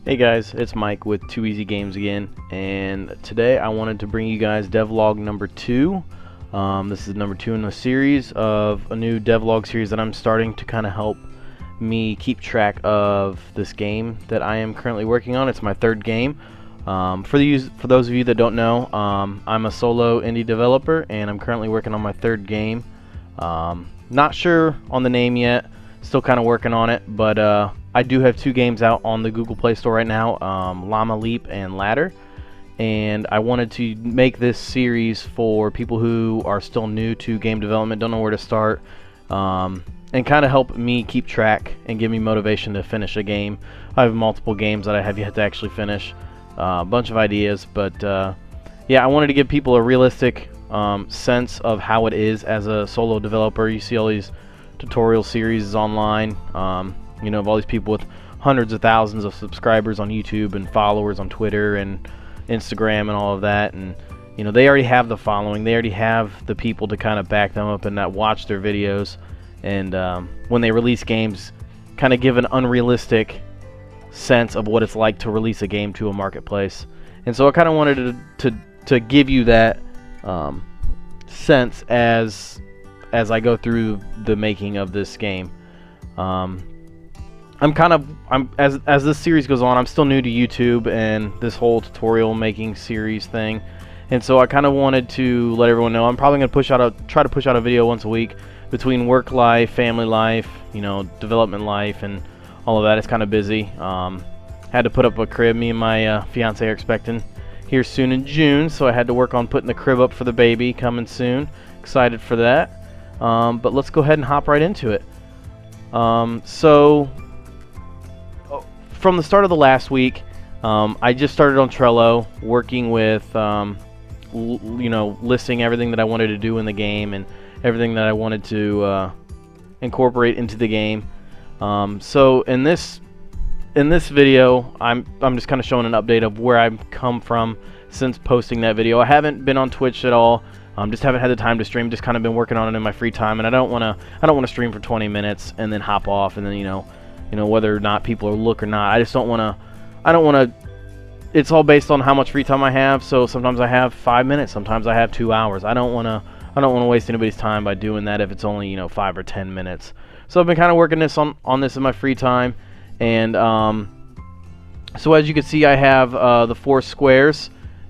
Hey guys, it's Mike with Too Easy Games again, and today I wanted to bring you guys devlog number 2. This is number 2 in a series of a new devlog series that I'm starting to kind of help me keep track of this game that I am currently working on. It's my third game. For those of you that don't know, I'm a solo indie developer, and I'm currently working on my third game. Not sure on the name yet, still kind of working on it, but I do have 2 games out on the Google Play Store right now, Llama Leap and Ladder, and I wanted to make this series for people who are still new to game development, don't know where to start, and kind of help me keep track and give me motivation to finish a game. I have multiple games that I have yet to actually finish, a bunch of ideas, but yeah, I wanted to give people a realistic sense of how it is as a solo developer. You see all these tutorial series online, you know, of all these people with hundreds of thousands of subscribers on YouTube and followers on Twitter and Instagram and all of that, and you know, they already have the following, they already have the people to kind of back them up and not watch their videos, and when they release games, kind of give an unrealistic sense of what it's like to release a game to a marketplace. And so I kind of wanted to give you that sense as I go through the making of this game. As this series goes on, I'm still new to YouTube and this whole tutorial making series thing, and so I kind of wanted to let everyone know I'm probably going to try to push out a video once a week between work life, family life, you know, development life, and all of that. It's kind of busy. Had to put up a crib. Me and my fiance are expecting here soon in June, so I had to work on putting the crib up for the baby coming soon. Excited for that. But let's go ahead and hop right into it. So from the start of the last week, I just started on Trello, working with, you know, listing everything that I wanted to do in the game and everything that I wanted to incorporate into the game. So in this video, I'm just kind of showing an update of where I've come from since posting that video. I haven't been on Twitch at all. Just haven't had the time to stream. Just kind of been working on it in my free time, and I don't want to stream for 20 minutes and then hop off, and then you know whether or not people look or not. I just don't want to. I don't want to. It's all based on how much free time I have. So sometimes I have 5 minutes, sometimes I have 2 hours. I don't want to waste anybody's time by doing that if it's only 5 or 10 minutes. So I've been kind of working on this in my free time, and so as you can see, I have the 4 squares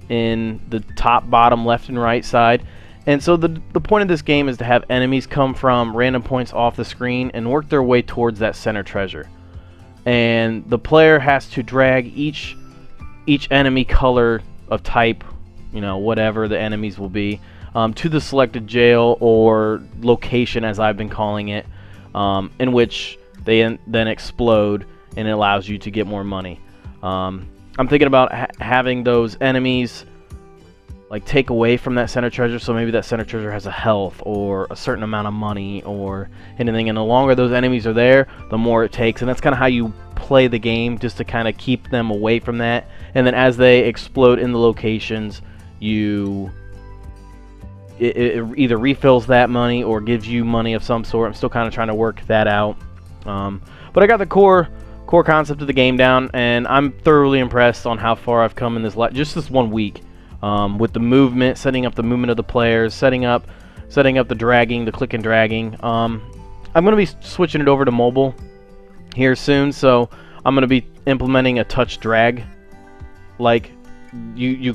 in the top, bottom, left, and right side. And so the point of this game is to have enemies come from random points off the screen and work their way towards that center treasure. And the player has to drag each enemy color of type, whatever the enemies will be, to the selected jail or location, as I've been calling it, in which they then explode, and it allows you to get more money. I'm thinking about having those enemies like take away from that center treasure, so maybe that center treasure has a health or a certain amount of money or anything, and the longer those enemies are there, the more it takes. And that's kind of how you play the game, just to kind of keep them away from that. And then as they explode in the locations, it either refills that money or gives you money of some sort. I'm still kind of trying to work that out, but I got the core concept of the game down, and I'm thoroughly impressed on how far I've come in just this 1 week. With the movement, setting up the movement of the players, setting up the dragging, the click and dragging. I'm going to be switching it over to mobile here soon, so I'm going to be implementing a touch drag. Like you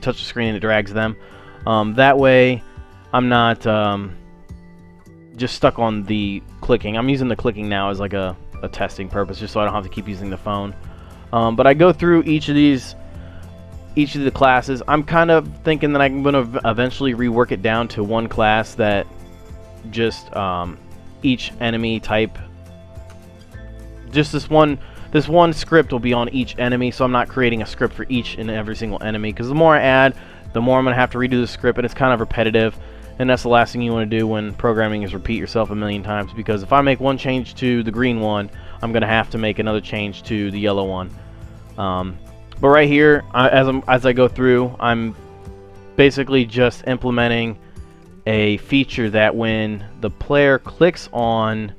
touch the screen and it drags them. That way, I'm not just stuck on the clicking. I'm using the clicking now as like a testing purpose, just so I don't have to keep using the phone. But I go through each of the classes. I'm kind of thinking that I'm going to eventually rework it down to one class that just each enemy type, just this one script will be on each enemy, so I'm not creating a script for each and every single enemy, because the more I add, the more I'm going to have to redo the script, and it's kind of repetitive, and that's the last thing you want to do when programming, is repeat yourself a million times, because if I make one change to the green one, I'm going to have to make another change to the yellow one. But right here, as I go through, I'm basically just implementing a feature that when the player clicks on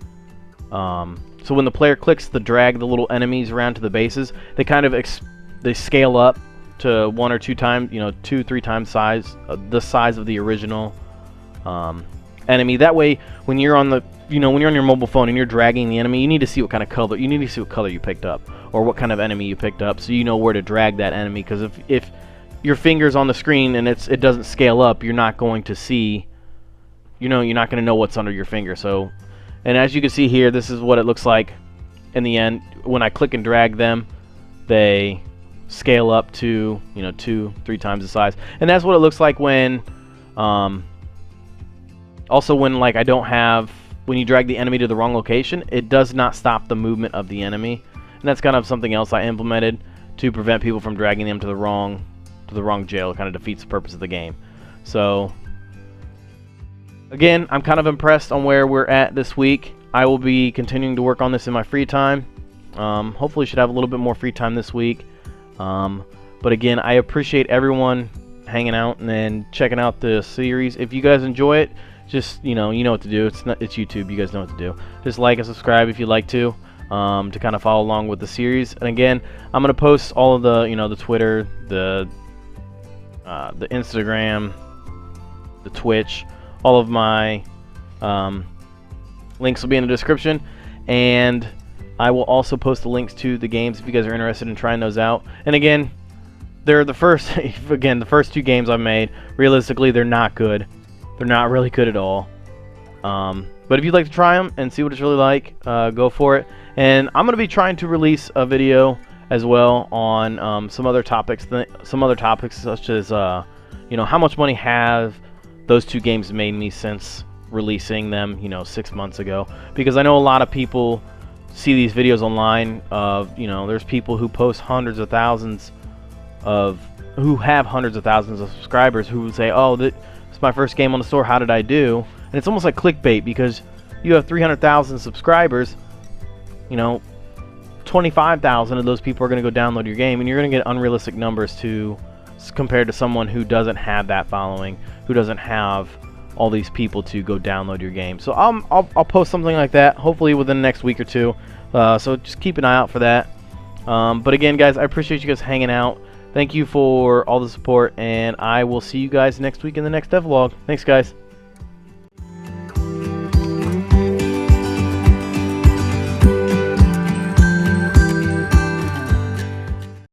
So when the player clicks to drag the little enemies around to the bases, they kind of they scale up to 1 or 2 times, 2-3 times the size of the original enemy. That way, when you're on when you're on your mobile phone and you're dragging the enemy, you need to see what kind of color. You need to see what color you picked up, or what kind of enemy you picked up, so you know where to drag that enemy. Because if your finger's on the screen and it doesn't scale up, you're not going to see. You're not going to know what's under your finger. So, and as you can see here, this is what it looks like in the end. When I click and drag them, they scale up to 2-3 times the size, and that's what it looks like when also when like when you drag the enemy to the wrong location, it does not stop the movement of the enemy. And that's kind of something else I implemented to prevent people from dragging them to the wrong jail. It kind of defeats the purpose of the game. So again, I'm kind of impressed on where we're at this week. I will be continuing to work on this in my free time. Hopefully should have a little bit more free time this week. But again, I appreciate everyone hanging out and then checking out the series. If you guys enjoy it, just you know what to do. It's YouTube. You guys know what to do. Just like and subscribe if you'd like to kind of follow along with the series. And again, I'm gonna post all of the the Twitter, the Instagram, the Twitch, all of my links will be in the description, and I will also post the links to the games if you guys are interested in trying those out. And again, they're the first 2 games I've made. Realistically, they're not good. They're not really good at all. But if you'd like to try them and see what it's really like, go for it. And I'm going to be trying to release a video as well on some other topics such as how much money have those 2 games made me since releasing them 6 months ago. Because I know a lot of people see these videos online of there's people who post hundreds of thousands of subscribers who would say, oh, this is my first game on the store, how did I do? And it's almost like clickbait, because you have 300,000 subscribers, 25,000 of those people are going to go download your game, and you're going to get unrealistic numbers compared to someone who doesn't have that following, who doesn't have all these people to go download your game. So I'll post something like that hopefully within the next week or 2, so just keep an eye out for that. But again, guys, I appreciate you guys hanging out. Thank you for all the support, and I will see you guys next week in the next devlog. Thanks, guys.